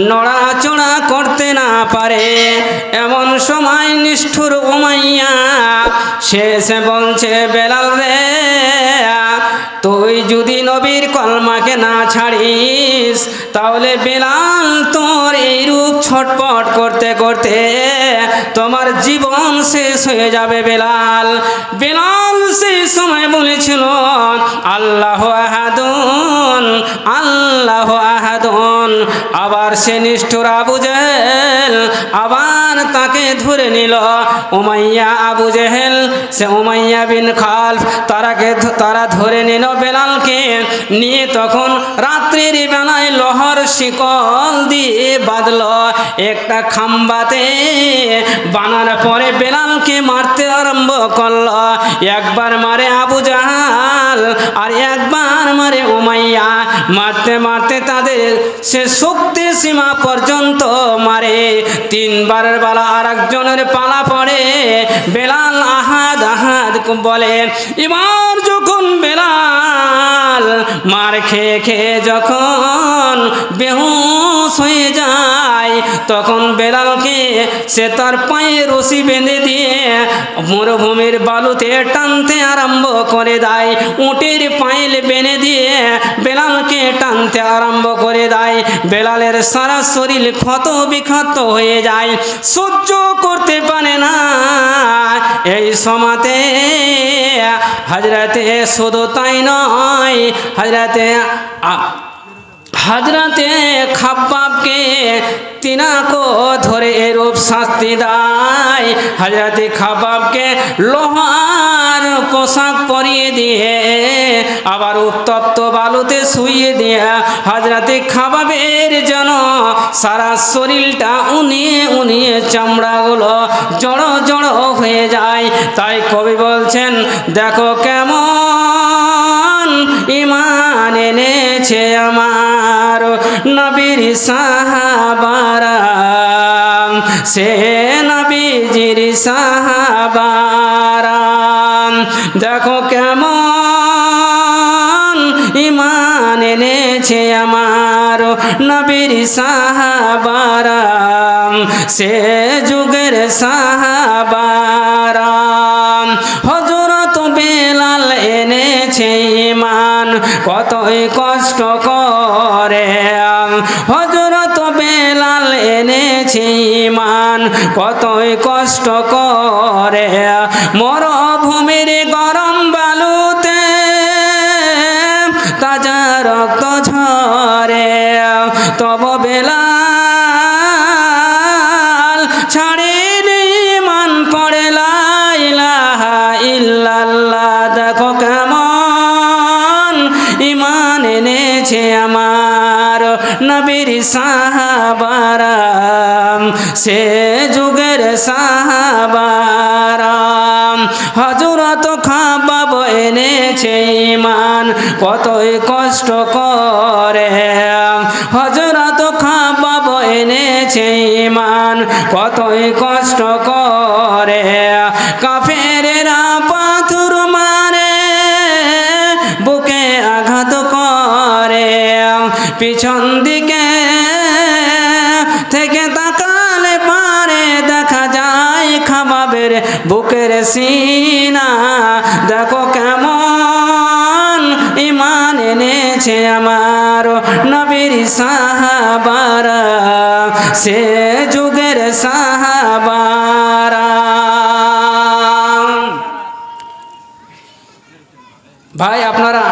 নড়াচড়া করতে না পারে। এমন সময় নিষ্ঠুর উমাইয়া সে এসে বলছে, বেলাল রে, তুই যদি নবীর কলমাকে না ছাড়িস তাহলে বেলাল তোর এই রূপ ছটপট করতে করতে তোমার জীবন শেষ হয়ে যাবে। বেলাল সেই সময় বলেছিল, আল্লাহু আহাদুন আল্লাহু আহাদুন। আবার সে নিষ্ঠুর আবু জেহেল আবার তাকে ধরে নিল। উমাইয়া আবু জেহেল, সে উমাইয়া বিন খালফ, তারা ধরে নিল বেলালকে নিয়ে। তখন রাত্রির বেলায় লোহার শিকল দিয়ে বাঁধল একটা খাম্বাতে। বানার পরে বেলালকে মারতে আরম্ভ করল। একবার মারে আবু জাহাল আর একবার মারে উমাইয়া। মারতে মারতে তাদের সে শক্তি সীমা পর্যন্ত মারে। তিনবারের বেলা আর একজনের পালা পড়ে। বেলাল আহাদ আহাদ বলে। এবার যখন বেলাল মার খেয়ে খেয়ে যখন বেহুশ হয়ে যায়, তখন বেলালকে সে তার পায়ে রশি বেঁধে দিয়ে মরুভূমির বালুতে টানতে আরম্ভ করে দেয়। উটের পায়েল বেঁধে দিয়ে বেলালকে টানতে আরম্ভ করে দেয়। বেলালের সারা শরীর ক্ষত বিক্ষত হয়ে যায়, সহ্য করতে পারে না। এই সময়তে হযরতে শুধু তাই নয়, হযরতে খাব্বাবকে তিনাকো ধরে এরূপ শাস্তি দেয়। হযরতে খাব্বাবকে লোহার পোশাক পরিয়ে দিয়ে আবার উত্তপ্ত বালুতে শুইয়ে দিয়ে হযরতে খাব্বাবের যেন সারা শরীরটা উনিয়ে উনিয়ে চামড়াগুলো জড়ো জড়ো হয়ে যায়। তাই কবি বলছেন, দেখো কেমন ঈমান এনেছে আমার নবীর সাহাবারা, সে নবীজির সাহাবারা। দেখো কেমন ঈমান এনেছে আমার নবীর সাহাবারা, সে যুগের সাহাবারা। হযরত বেলাল এনেছে ঈমান কতই কষ্ট করে। হযরত বেলাল এনেছে ঈমান কতই কষ্ট করে। মরুভূমির গরম বালুতে তাজা রক্ত ঝরে, তব বেলাল ছাড়েনি ঈমান পড়ে লা ইলাহা ইল্লাল্লাহ। দেখো কেমন ঈমান এনেছে আমার নবীর সাহাবারা, সে যুগের সাহাবারা। হযরত খাব্বাব এনেছে ঈমান কতই কষ্ট করে। হযরত খাব্বাব এনেছে ঈমান কতই কষ্ট করে। কাফেরেরা পাথর মারে, বুকে আঘাত করে, পিছন দিকে থেকে তাকালে পারে দেখা যায় খাব্বাবের বুকের সিনা। দেখো কেমন ঈমান এনেছে আমার নবীর সাহাবারা, সে যুগের সাহাবারা। ভাই আপনারা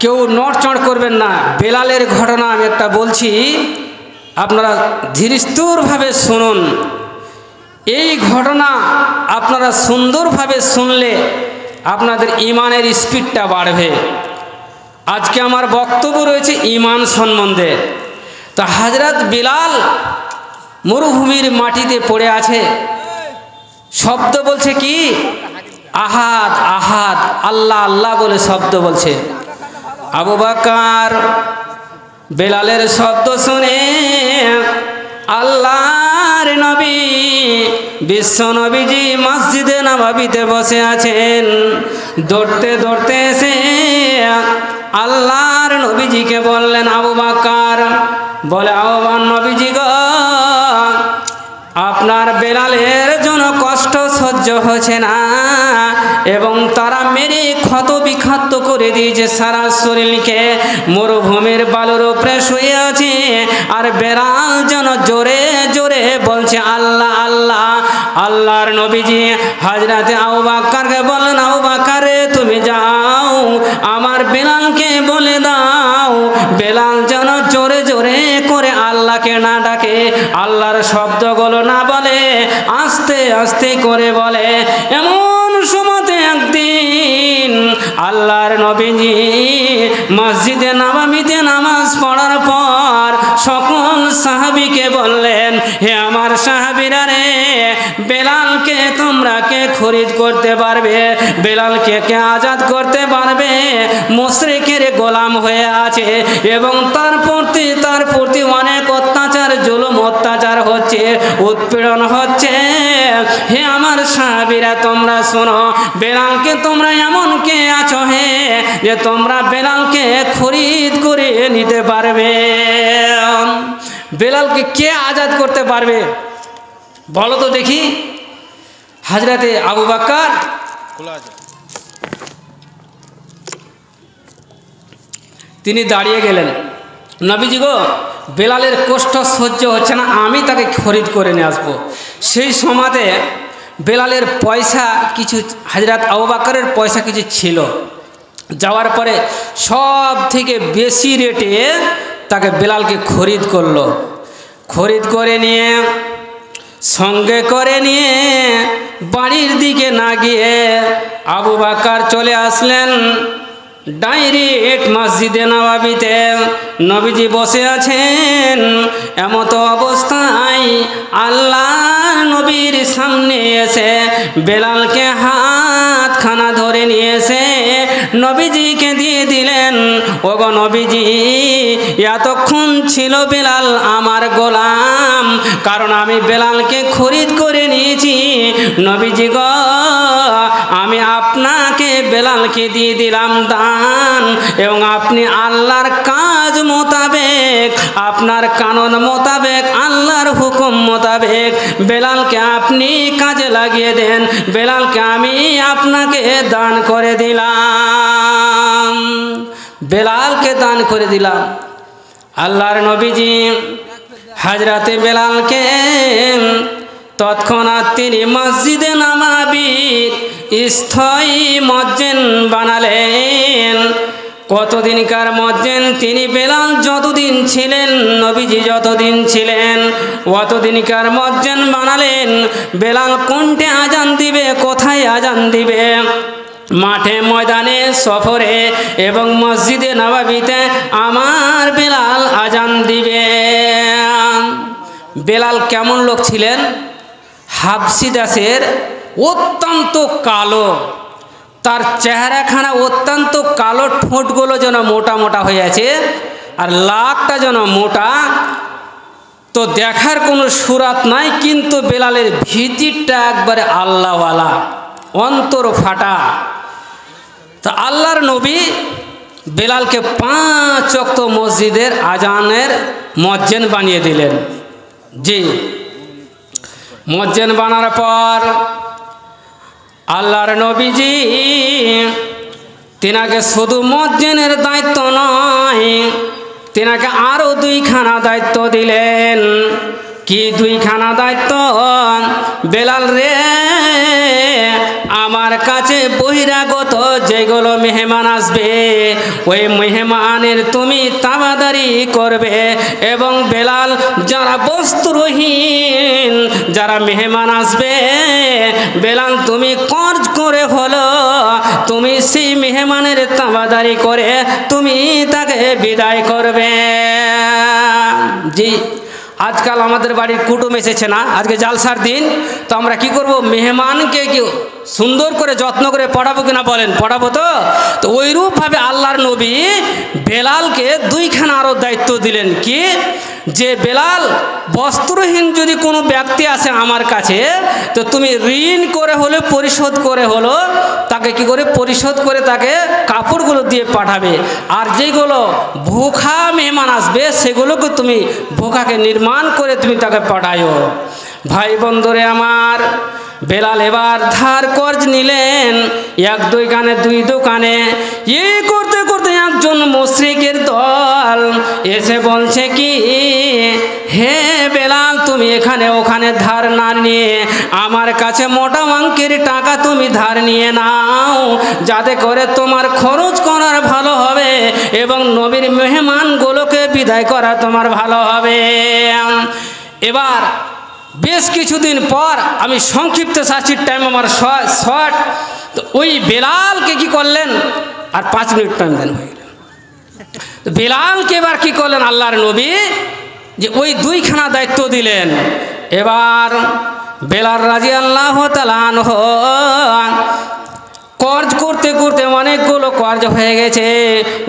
কেউ নড়চড় করবেন না। বেলালের ঘটনা আমি একটা বলছি, আপনারা ধীরস্থিরভাবে শুনুন। এই ঘটনা আপনারা সুন্দরভাবে শুনলে আপনাদের ঈমানের স্পিডটা বাড়বে। আজকে আমার বক্তব্য রয়েছে ঈমান সম্বন্ধে। তো হযরত বেলাল মরুভূমির মাটিতে পড়ে আছে, শব্দ বলছে কি? আহাদ আহাদ, আল্লাহ আল্লাহ বলে শব্দ বলছে। আবু বকর বেলালের শব্দ শুনে আল্লাহর নবী বিশ্ব নবীজি মসজিদে নববীতে বসে আছেন। দৌড়তে দৌড়তে এসে আল্লাহর নবীজিকে বললেন, আবু বকর বলে আহ্বান নবীজি গো, আপনার বেলালের জন্য কষ্ট সহ্য হচ্ছে না এবং তারা মেরে ক্ষত বিক্ষত করে দিয়েছে সারা শরীরকে, মরুভূমির বালুর উপরে শুয়ে আছে আর বেলাল যেন জোরে জোরে বলছে আল্লাহ আল্লাহ। আল্লাহর নবীজি হযরতে আবু বকরকে বললেন, আবু বকর তুমি যাও আমার বেলালকে বলে দাও বেলাল যেন জোরে জোরে করে আল্লাহকে না ডাকে, আল্লাহর শব্দগুলো না বলে, আস্তে আস্তে করে বলে। এমন সময়তে একদিন আল্লাহর নবীজি মসজিদে নববীতে নামাজ পড়ার পর সকল সাহাবীকে বললেন, হে আমার সাহাবীরা রে, বেলালকে তোমরা কে খরিদ করতে পারবে? বেলালকে কে আজাদ করতে পারবে? মুশরিকের গোলাম হয়ে আছে এবং তার প্রতি অনেক অত্যাচার জুলুম অত্যাচার হচ্ছে, উৎপীড়ন হচ্ছে। হে আমার সাহাবীরা তোমরা শোনো, বেলালকে তোমরা এমন কে আছো হে যে তোমরা বেলালকে খরিদ করে নিতে পারবে? বেলালকে কে আজাদ করতে পারবে বলো তো দেখি? হযরতে আবু বকর তিনি দাঁড়িয়ে গেলেন, নবীজি গো বেলালের কষ্ট সহ্য হচ্ছে না, আমি তাকে খরিদ করে নিয়ে আসবো। সেই সময়তে বেলালের পয়সা কিছু, হযরত আবু বকরের পয়সা কিছু ছিল, যাওয়ার পরে সব থেকে বেশি রেটে তাকে বেলালকে খরিদ করলো। খরিদ করে নিয়ে সঙ্গে করে নিয়ে বাড়ির দিকে না গিয়ে আবু বকর চলে আসলেন ডাইরেক্ট মসজিদে নববীতে। নবীজি বসে আছেন, এমতো অবস্থায় আল্লাহ নবীর সামনে এসে বেলালকে হাতখানা ধরে নিয়ে এসে নবীজিকে দিয়ে দিলেন। ওগো নবীজি, এতক্ষণ ছিল বেলাল আমার গোলাম, কারণ আমি বেলালকে খরিদ করে নিয়েছি। নবীজি গো, আমি আপনাকে বেলালকে দিয়ে দিলাম দান, এবং আপনি আল্লাহর কাজ মোতাবেক, আপনার কানুন মোতাবেক, আল্লাহর হুকুম মোতাবেক বেলালকে আপনি কাজে লাগিয়ে দেন। বেলালকে আমি আপনাকে দান করে দিলাম, বেলালকে দান করে দিলাম। আল্লাহর নবীজি হযরতে বেলালকে তৎক্ষণাৎ তিনি মসজিদে নববীর স্থায়ী মুয়াজ্জিন বানালেন। কতদিনকার মুয়াজ্জিন? তিনি বেলাল যতদিন ছিলেন, নবীজি যতদিন ছিলেন, অতদিনকার মুয়াজ্জিন বানালেন। বেলাল কোনটে আজান দিবে, কোথায় আজান দিবে, মাঠে ময়দানে সফরে এবং মসজিদে নববীতে আমার বেলাল আজান দিবে। বেলাল কেমন লোক ছিলেন? হাবশি দেশের, অত্যন্ত কালো, তার চেহারাখানা অত্যন্ত কালো, ঠোঁটগুলো যেন মোটা মোটা হয়ে আছে আর লাকটা যেন মোটা, তো দেখার কোনো সুরাত নাই, কিন্তু বেলালের ভিতরটা একবারে আল্লাহওয়ালা, অন্তর ফাটা। তা আল্লাহর নবী বেলালকে 5 ওয়াক্ত মসজিদের আজানের মুয়াজ্জিন বানিয়ে দিলেন। জি, মুয়াজ্জিন বানার পর আল্লাহর নবীজি তিনাকে শুধু মুয়াজ্জিনের দায়িত্ব নয়, তিনাকে আরও 2খানা দায়িত্ব দিলেন। কি 2খানা দায়িত্ব? বেলাল রে, আমার কাছে বহিরাগত যেগুলো মেহমান আসবে, ওই মেহমানের তুমি তাবাদারি করবে, এবং বেলাল যারা বস্ত্রহীন যারা মেহমান আসবে, বেলাল তুমি কর্জ করে হলো তুমি সেই মেহমানের তাবাদারি করে তুমি তাকে বিদায় করবে। জি, আজকাল আমাদের বাড়ির কুটুম এসেছে না, আজকে জালসার দিন, তো আমরা কি করব, মেহমানকে কি সুন্দর করে যত্ন করে পড়াবো কিনা বলেন? পড়াবো তো। তো ওইরূপভাবে আল্লাহর নবী বেলালকে 2খানা আরও দায়িত্ব দিলেন। কি? যে বেলাল বস্ত্রহীন যদি কোনো ব্যক্তি আসে আমার কাছে, তো তুমি ঋণ করে হলে পরিশোধ করে হলো তাকে কি করে পরিশোধ করে তাকে কাপড়গুলো দিয়ে পাঠাবে। আর যেগুলো ভোখা মেহমান আসবে সেগুলোকে তুমি ভোখাকে নির্মাণ করে তুমি তাকে পাঠায়ো। ভাই বন্ধুরে আমার, বেলাল এবার ধার কর্জ নিলেন, এক দুই কানে দুই দোকানে। এই করতে করতে একজন মুশরিকের দল এসে বলছে কি, হে বেলাল, তুমি এখানে ওখানে ধার না নিয়ে আমার কাছে মোটা অঙ্কের টাকা তুমি ধার নিয়ে নাও, যাতে করে তোমার খরচ করার ভালো হবে এবং নবীর মেহমানগুলোকে বিদায় করা তোমার ভালো হবে। এবার বেশ কিছুদিন পর, আমি সংক্ষিপ্ত শাস্তির টাইম আমার শর্ট, তো ওই বেলালকে কি করলেন, আর 5 মিনিট টাইম দেন হয়ে গেল। তো বেলালকে এবার কি করলেন আল্লাহর নবী, যে ওই 2খানা দায়িত্ব দিলেন। এবার বেলাল রাদিয়াল্লাহু তাআলা আনহু কর্জ করতে করতে অনেকগুলো কর্জ হয়ে গেছে,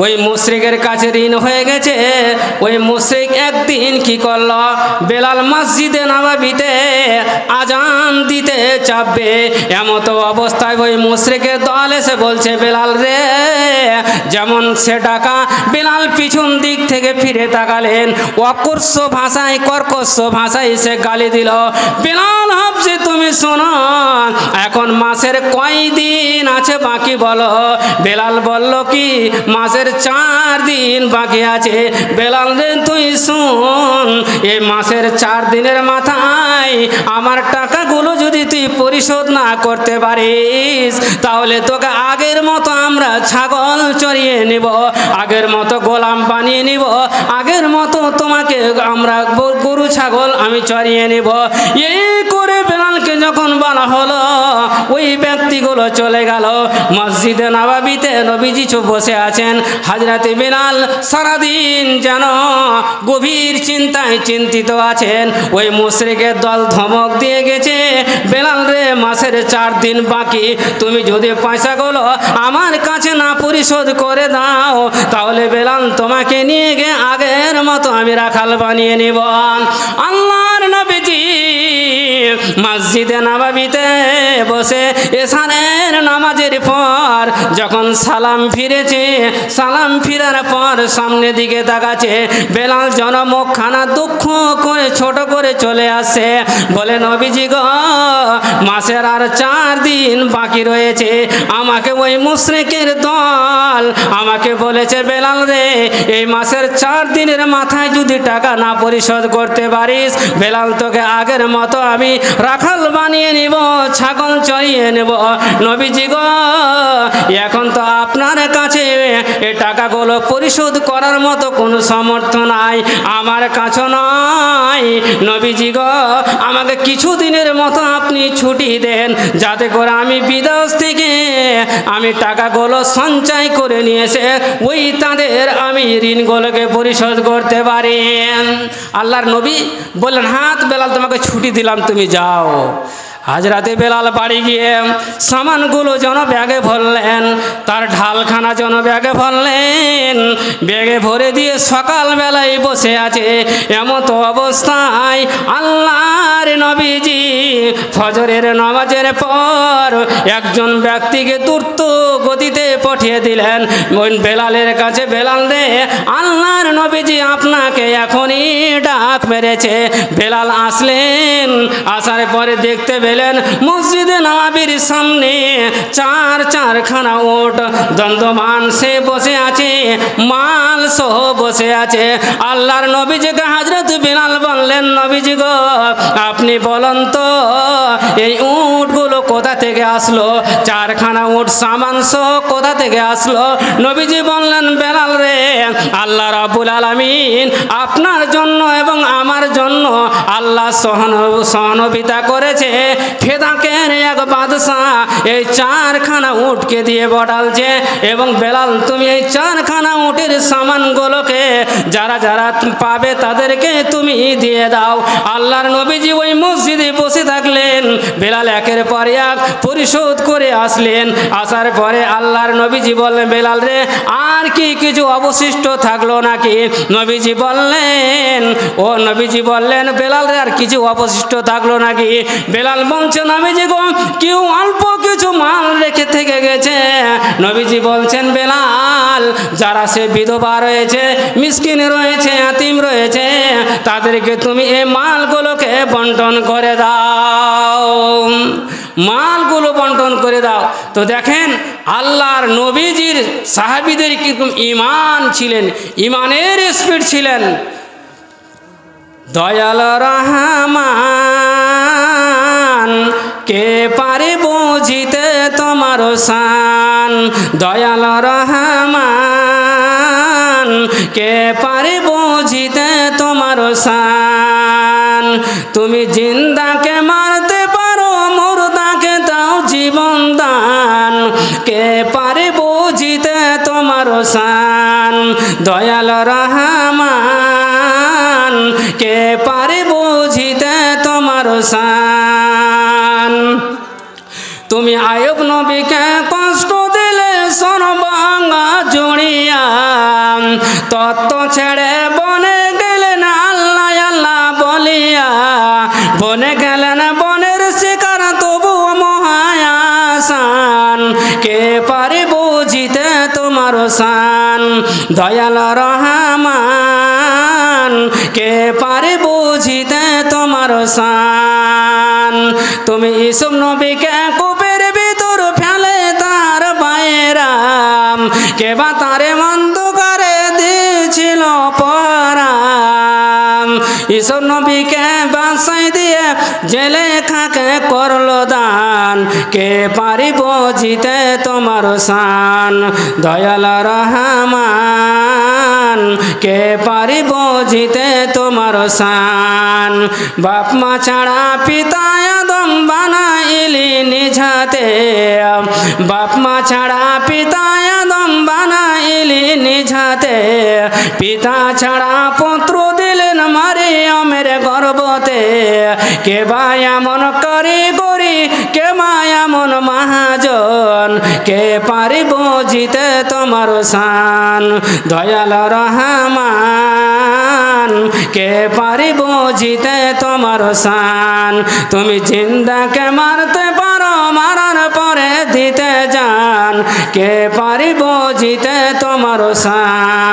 ওই মুশরিকের কাছে ঋণ হয়ে গেছে। ওই মুশরিক একদিন কি করল, বেলাল মসজিদে নববীতে আজান দিতে চাপবে, এমত অবস্থায় ওই মুশরিকের দল এসে বলছে, বেলাল রে, যেমন সে ডাকা, বেলাল পিছন দিক থেকে ফিরে তাকালেন, অকর্ষ ভাষায় কর্কশ ভাষায় সে গালি দিল। বেলাল ভাবছে, তুমি শোনো, এখন মাসের কয়দিন আছে বাকি বলো। বেলাল বলল কি, মাসের 4 দিন বাকি আছে। বেলাল রে, তুই শুন, এই মাসের 4 দিনের মাথায় আমার টাকাগুলো যদি তুই পরিশোধ না করতে পারিস, তাহলে তোকে আগের মতো আমরা ছাগল চড়িয়ে নিব, আগের মতো গোলাম বানিয়ে নিব, আগের মতো তোমাকে আমরা গরু ছাগল আমি চড়িয়ে নিব। এই করে বেলালকে যখন বলা হলো, ওই ব্যক্তিগুলো চলে গেল। মসজিদে নববীতে নবীজি বসে আছেন। হযরতে বেলাল সারাদিন যেন গভীর চিন্তায় চিন্তিত আছেন। ওই মুশরিকের দল ধমক দিয়ে গেছে, বেলাল রে, মাসের 4 দিন বাকি, তুমি যদি পয়সাগুলো আমার কাছে না পরিশোধ করে দাও, তাহলে বেলাল তোমাকে নিয়ে গিয়ে আগের মতো আমি রাখাল বানিয়ে নিব। আল্লাহর নবীজি মসজিদে নববীতে বসে এশারের নামাজের পর যখন সালাম ফিরেছে, সালাম ফিরার পর সামনে দিকে তাকাচ্ছে, বেলাল জনমুখখানা দুঃখ করে ছোট করে চলে আসে, বলে, নবীজি গো, মাসের আর 4 দিন বাকি রয়েছে। আমাকে ওই মুশরিকের দল আমাকে বলেছে, বেলাল রে, এই মাসের 4 দিনের মাথায় যদি টাকা না পরিশোধ করতে পারিস, বেলাল তোকে আগের মতো আমি রাখাল বানিয়ে নিব, ছাগল চড়িয়ে নেব। নবীজি গো, এখন তো আপনার কাছে এই টাকাগুলো পরিশোধ করার মতো কোনো সামর্থ্য নাই, আমার কাছে নয়। নবীজি গো, আমাকে কিছুদিনের মতো আপনি ছুটি দেন, যাতে করে আমি বিদেশ থেকে আমি টাকাগুলো সঞ্চয় করে নিয়ে এসে ওই তাদের আমি ঋণগুলোকে পরিশোধ করতে পারি। আল্লাহর নবী বললেন, হাত বেলাল, তোমাকে ছুটি দিলাম, তুমি যাও। হযরতে বেলাল বাড়ি গিয়ে সামানগুলো যেন ব্যাগে ভরলেন, তার ঢালখানা যেন ব্যাগে ভরলেন, ব্যাগে ভরে দিয়ে সকালবেলায় বসে আছে। এমত অবস্থায় আল্লাহর নবীজি ফজরের নামাজের পর একজন ব্যক্তিকে দ্রুত গতিতে পাঠিয়ে দিলেন ওই বেলালের কাছে। বেলাল রে, আল্লাহর নবীজি আপনাকে এখনই ডাক মেরেছে। বেলাল আসলেন, আসার পরে দেখতে পেলেন মসজিদে নববীর সামনে 4খানা উট দণ্ডমান সে বসে আছে, মাল সহ বসে আছে। আল্লাহর নবীজিকে হযরত বেলাল বললেন, নবীজি গো, আপনি বলেন তো, এই উটগুলো কোথা থেকে আসলো? 4খানা উট সামান সহ কোথা থেকে আসলো? নবীজি বললেন, বেলাল রে, আল্লাহ রাব্বুল আলামিন আপনার জন্য এবং আমার জন্য জন্য আল্লাহ সহনবিতা করেছে। ফেদাকের এক বাদশাহ এই 4খানা উটকে দিয়ে বটালছে এবং বেলাল তুমি এই 4খানা উটের সামানগুলোকে যারা যারা পাবে তাদেরকে তুমি দিয়ে দাও। আল্লাহর নবীজি ওই মসজিদে বসে থাকলেন, বেলাল একের পর এক পরিশোধ করে আসলেন। আসার পরে আল্লাহর নবীজি বললেন, বেলাল রে আর কি কিছু অবশিষ্ট থাকলো নাকি? নবীজি বললেন বেলাল রে আর কিছু অবশিষ্ট থাকলো নাকি? বেলাল বলছে নবীজি গো কেউ অল্প কিছু মাল রেখে থেকে গেছে। নবীজি বলছেন বেলাল যারা সে বিধবা রয়েছে, মিসকিন রয়েছে, ইয়াতীম রয়েছে, তাদেরকে তুমি এই মালগুলোকে বন্টন করে দাও, মালগুলো বন্টন করে দাও। তো দেখেন আল্লাহর নবীজির সাহাবীদের কিরকম ঈমান ছিলেন, ঈমানের স্পিড ছিলেন। দয়াল রহমান কে পারে বুঝিতে তোমার শান, দয়াল রহমান কে পারে বুঝিতে তোমার শান। তুমি জিন্দাকে মারতে পারো, মুর্দাকে দাও জীবন দান, কে পারে বুঝিতে তোমার শান, দয়াল রহমান কে পারে বুঝিতে তোমার শান। তুমি আয়ুব নবীকে কষ্ট দিলে সর্বাঙ্গা জুড়িয়া, তত্ত্ব ছেড়ে বনে গেলেন আল্লাহ আল্লাহ বলিয়া, বনে গেলেন বনের শিকার তবু মহায়াসান, কে পারে বুঝিতে তোমার শান, দয়াল রহমান কে পারে বুঝিতে তোমার শান। তুমি ইউসুফ নবীকে কূপের ভিতর ফেলে তার বাইরাম, কে বা তারে অন্ধকারে দিয়েছিল পরাম, ইউসুফ নবীকে বাসাই দিয়ে জেলে খাকে করলো দান, কে পারি বুঝিতে তোমার শান, দয়াল রহমান কে পারি বুঝিতে তোমার শান। বাপ মা ছাড়া পিতা আদম বানাইলি নিজাতে, বাপ মা ছাড়া পিতা আদম বানাইলি নিজাতে, পিতা ছাড়া পুত্র দিলেন মারিয়ামের গর্ভতে, কে বা এমন কারিগরি, কে বা এমন মহাজন, কে পারি বুঝিতে তোমার শান, দয়াল রহমান কে পারি বুঝিতে তোমার শান। তুমি জিন্দাকে মারতে পারো, মারার পরে দিতে যান, কে পারি বুঝিতে তোমার শান।